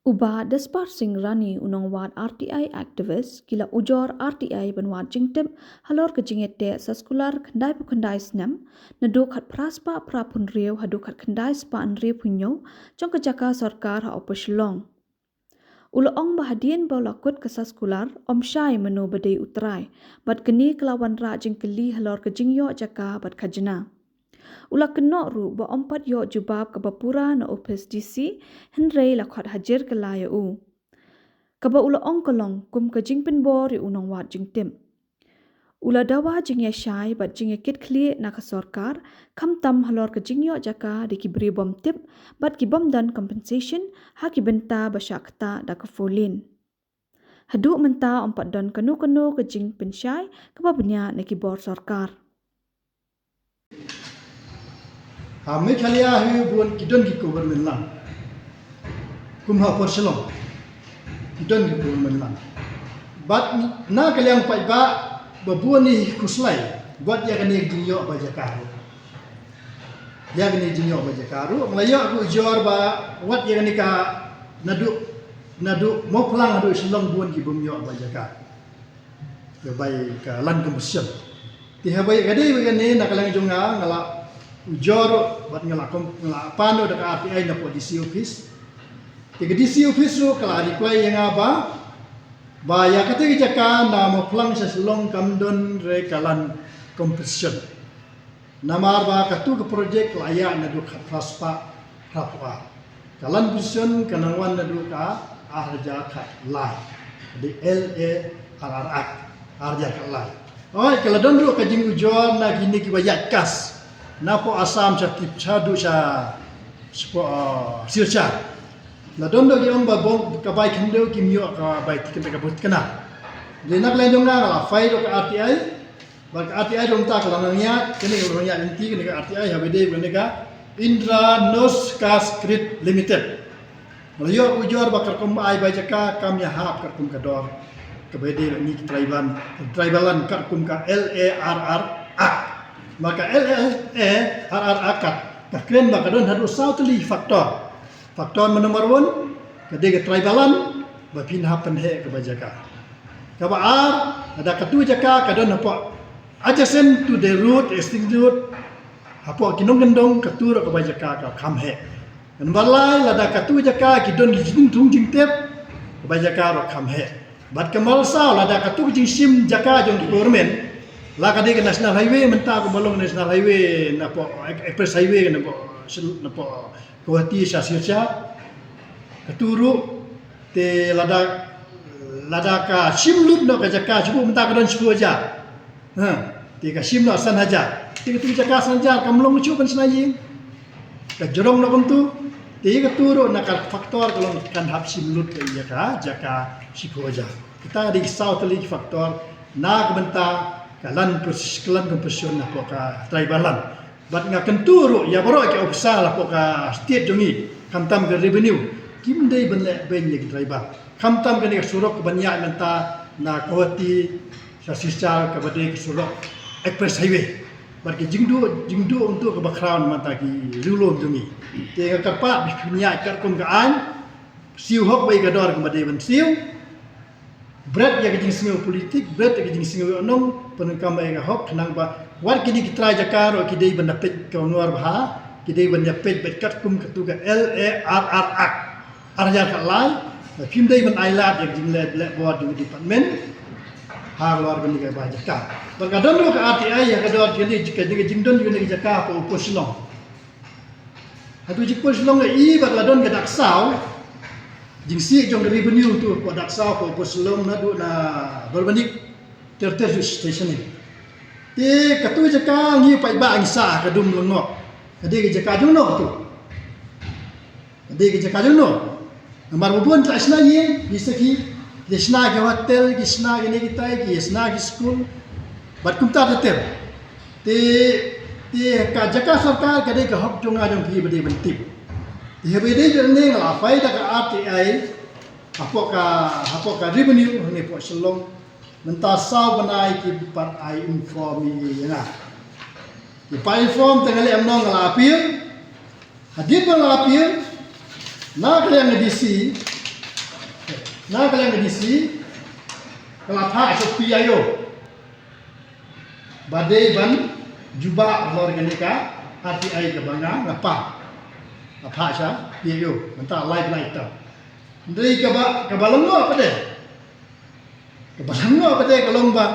Ubah Despar Singh Rani unang wad RTI activist kila ujor RTI benwad jingtip halor kejingete sa skular kendai pu kendai senam naduk hat praspa prapun riu haduk hat kendai spa an riu punyo jong kejaka sarkar ha oposlong. Ula ong bahadian bau lakut ke sa skular om syai menu badai utrai bat keni kelawan ra jingkeli halor kejingyo jaka bat khajna. Ula kenok ru ba ompat yo jubab ke bapura na office DC henrei lakhat hajar ke laya u. Kaba ula ong kolong kum ke jingpin bor ri unang wat jingtim. Ula dawa jingya syai bat jingya kit kli na ke sorkar kam tam halor ke jingyo jaka di kibri bom tip bat ki bom dan compensation ha ki benta basyakta da ke folin. Haduk menta ompat don kanu-kanu ke jingpin syai kaba benya na ki bor sorkar. Kami kalian hu buat kidon di government lang, kumha porselong, kidon di government lang. But na kalian pai ba babuan ni kuslai, buat dia kena jinyo baja karu. Dia kena jinyo baja karu. Melayu aku jor ba, buat dia kena ka nadu mau pulang adu selong buan ki bumyo baja karu. Kebaik ke lan kemusian. Tiha baik kadai begini nak kalian jonga ngalak ujor buat ngelak pano dekat RTI na po DC office. Tiga DC office tu kalau reply yang apa? Baya kata jaka na mo pulang sa selong kamdon re kalan competition. Namar ba katu ke projek layak na du khaspa khapwa. Kalan competition kanangwan na du ka arja khat lai. Di LARR arja khat lai. Oh kalau don du ka jing ujor na gini ki bayat kas. Napo asam sa tipchadu sa sircha la dondo gi ong ba bong ka bai khendo ki myo ka bai tikin ka but kana le nak le jong na la fai do ka RTI ba ka RTI dong ta ka lang ya kene ro ya inti kene ka RTI ha bede kene ka Indra Nos Kaskrit Limited la yo ujor ba ka kum ai ba jaka kam ya hap ka kum ka dor ka bede ni tribalan ka kum ka LARR maka LARR akat keren maka don hadu sautli faktor nomor 1 kedega tribalan bapin happen he ke bajaka kaba R ada katu jaka kadon apa adjacent to the root existing root apa kinong gendong katu ke bajaka ka kam he dan balai lada katu jaka kidon gijing tung jing tep ke bajaka ro kam he bat kamal sa lada katu jing sim jaka jong government la kadi ke national highway menta ko balong national highway na po express highway na po Guwahati sa Sircha katuru te lada ka simlut no ka jaka sibu menta ko don sibu aja te ka simlo san haja te tu jaka san haja kamlong chu ban snayi ka jorong no kumtu te ka turu na ka faktor kolong kan hap simlut ka jaka sibu aja kita di south league faktor na benta kalan kompresyon na po ka tribalan bat nga kenturo ya baro ka ofisal po ka state jongi kamtam ka revenue kimdai banle benye ki tribal kamtam ka ni surok banya nanta na Guwahati sa Sircha ka bade ki surok express highway bat ki jingdu untuk ka background mata ki rulom jongi te ka karpa binya ka kum ka an siu hok bai ka dor ka bade ban siu berat ya kejing singo politik berat ya kejing singo onong penengkam yang hok nang ba war kini kita jakar o kidai bandapet ka nuar bah kidai bandapet betkat kum ketuga LARR arja kalai film dai ban ailat ya kejing black board di department ha luar ban ka bah jakar berkadon lo ka RTI ya kador kini jika kejing don juga jakar po poslong atu jik poslong i bakladon ka daksau jingsi jong revenue tu po daksa po poslong na do na berbanik terter station ni te katu jaka ngi pai ba ngisa kadum lengok kade ke jaka jono tu kade ke jaka jono nomor bubuan klasna ye bisaki desna ke hotel gisna ke ni kita ki desna ke school bat kumta terter te ka jaka sarkar kade ke hok jonga jong ki bade bentip Hebede jene ngala faida ka RTI apoka revenue ni po selong mentasau banai ki pat ai informi na ki pa inform tengale amno ngala apir hadit ngala apir na kalian DC na kalian edisi kelapa sopi ayo badai ban juba organika RTI ke banga ngapa sya piyo mentah live ta ndai ke balango apa deh ke balango apa deh kalong ba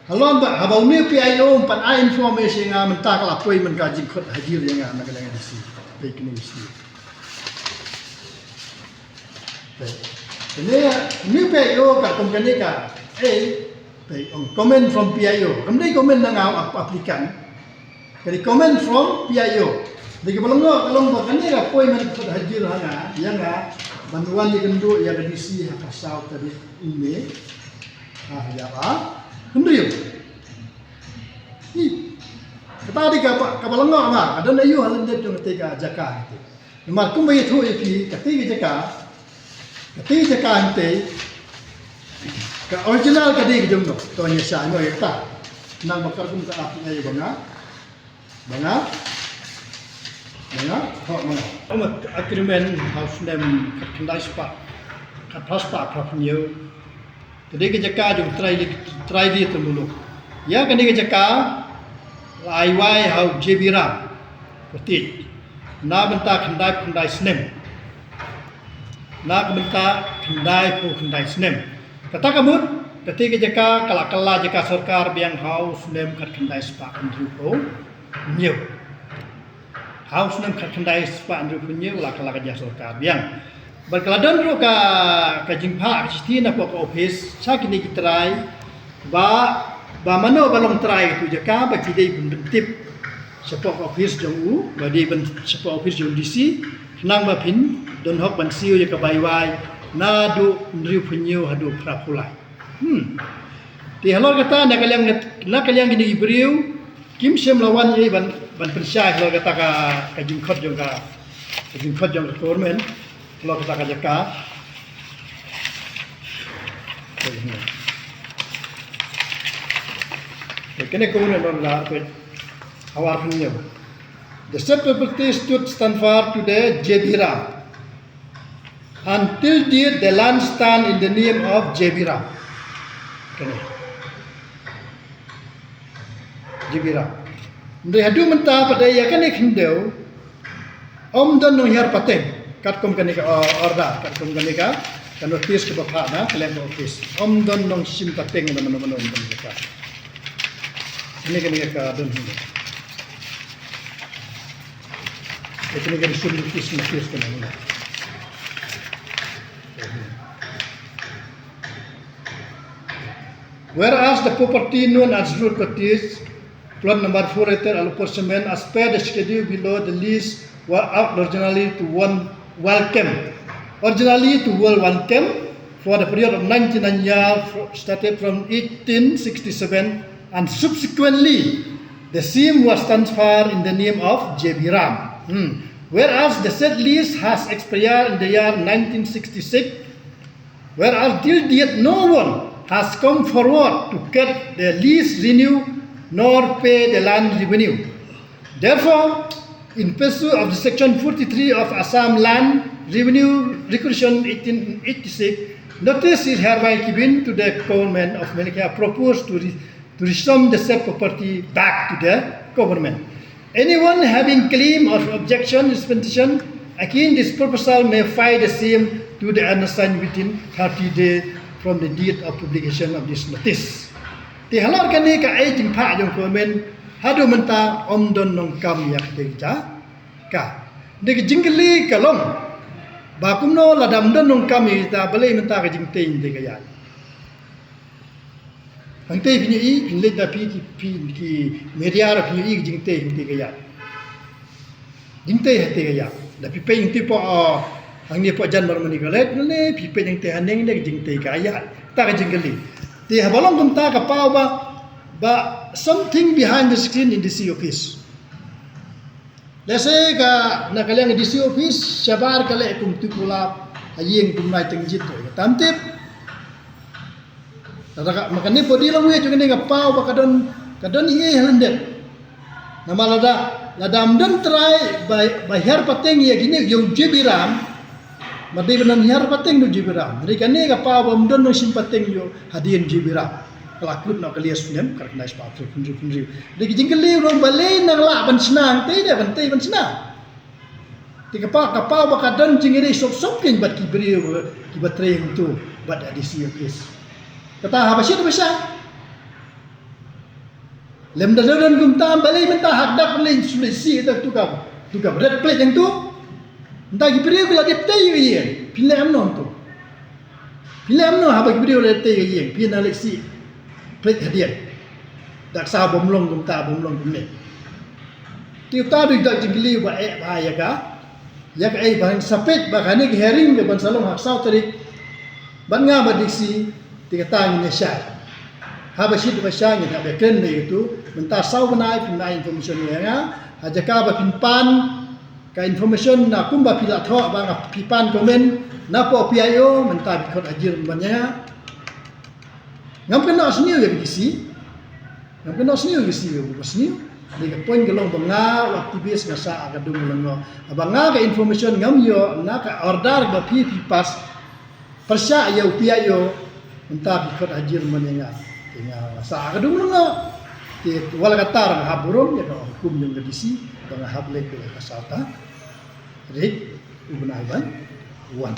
halon ba habau ni PIO pan a informasi nga mentah kelapoi men gaji khot hadir yang na kalian edisi baik ni mesti ini PIO kat company ka comment from PIO kemudian comment nang aplikan jadi comment from PIO di kebalongo kalong ba kani ka poi man khot hadir hanga yang nga bantuan di kenduk yang edisi hakasau tadi ini ya kemudian kata di kabalongo nga ada nayu halan de jong tega jaka mar kum bayi thu ipi kati jaka ante ka original kadi jong no to nya sha no eta nang bakar kum ka api ayo banga ho mana amat agreement house name kendai spa kat paspa propnyo kadi jaka jong try di temulu ya kadi jaka IY hau jebira peti na benta kendai snem na benta kendai snem kata kamut ketika jaka kala jaka sarkar biang hau snem kat kendai spa andrupo new hau snem kat kendai spa andrupo new la kala jaka sarkar biang berkeladon ro ka jingpa sisti na pok office sakini kitrai ba mano balong try tu jaka ba tidai bentip sepok office jong ba di ben sepok office jong DC nang ba pin don hok ban siu jaka baiwai na du ndriu punyo hadu prapulai ti halor kata na kaliang gini ibriu kim sem lawan ye ban persya halor kata ka jingkhot jong government halor kata ka jaka kene kemudian orang awar punya. The said property stood stand for today Jebira. Until date the land stand in the name of Jebira. Kene. Jebira. Ndai hadu mentah pada ya kene khindeu. Om don nong yar pateng kat kom kene ka orda kat kom kene ka kan notice ke bapa na claim office. Om don nong sim pateng mana ka. Ini kena ka don ni. Ini kena sulit kisah kena ni. Whereas the property known as road properties, plot number 4 hectare allocation as per the schedule below the lease were out originally to one welcome. Originally to world one camp for the period of 99 years started from 1867. And subsequently, the same was transferred in the name of Jebiram. Whereas the said lease has expired in the year 1966, whereas till date no one has come forward to get the lease renewed nor pay the land revenue. Therefore, in pursuit of the Section 43 of Assam Land Revenue Regulation 1886, notice is hereby given to the government of Malaysia proposed to resume the said property back to the government. Anyone having claim or objection dispensation against this proposal may file the same to the undersigned within 30 days from the date of publication of this notice. Ti halor kani ka ay jingpa jong komen hadu menta om don nong kam yak deja ka. Dek jingli kalong bakumno ladam don nong kam ita balai menta ka jingting de kaya. Ang tay pinya I pinlit na ki media ra pinya I jing tay hindi kaya. Jing tay hati kaya. Da pipe yung tipo ang ni po jan mar mani galet ne pipe yung tay haning ne jing tay kaya. Ta ka jing gali. Ti habalong kum ta ka pao ba something behind the screen in the DC office. Let's say ka nakalang DC office sabar kala kum tukula ayeng kum nai tengjit to. Tamtip makanya bodi lang we juga ni ngapau bakadon iye halandet nama lada amdan try by her pateng ya gini yung Jebiram Madi benan hiar pateng do jibira. Dari kane ka pa bom don no sim pateng yo hadien jibira. Kelakut nak kalias punyam karena sebab punju. Dari jingkeli rong balai nang la ban senang te dia ban senang. Tiga pa bakadan jingiri sop kin bat kibri ki batreng tu bat adisi kes. Kata apa sih tu besar? Lem dadan gum tam balai mentah hakdak lain sulisi tu ka red plate yang tu. Entah kibri ko lagi tei ye. Pilem non tu. Pilem no haba kibri le tei ye. Pin alexi plate hadiah. Dak sa bomlong gum ta bomlong gum ne. Tiu ta du dak jingli ba ya ka. Ya ka bang sapit ba kani herring be ban salong hak sau tarik. Ban nga ba diksi tiga tang ni sya. Haba shit ba sya ni be ken ne itu mentah sau banai pinai information ya. Aja ka ba pinpan ka information na kumba pila tho ba pipan komen na po PIO mentah bikot ajir banyak. Ngam kena seniu ya bisi. Ngam kena seniu bisi ya seniu. Di poin gelong benga aktivis ngasa akadung lengo. Abanga ka information ngam yo na ka order ba pas persya ya PIO mentah bikot ajir banyak. Tinggal sa akadung lengo. Ti wala katar haburum ya hukum yang gedisi bang hablek ke kasata. Rik ubnaiban wan.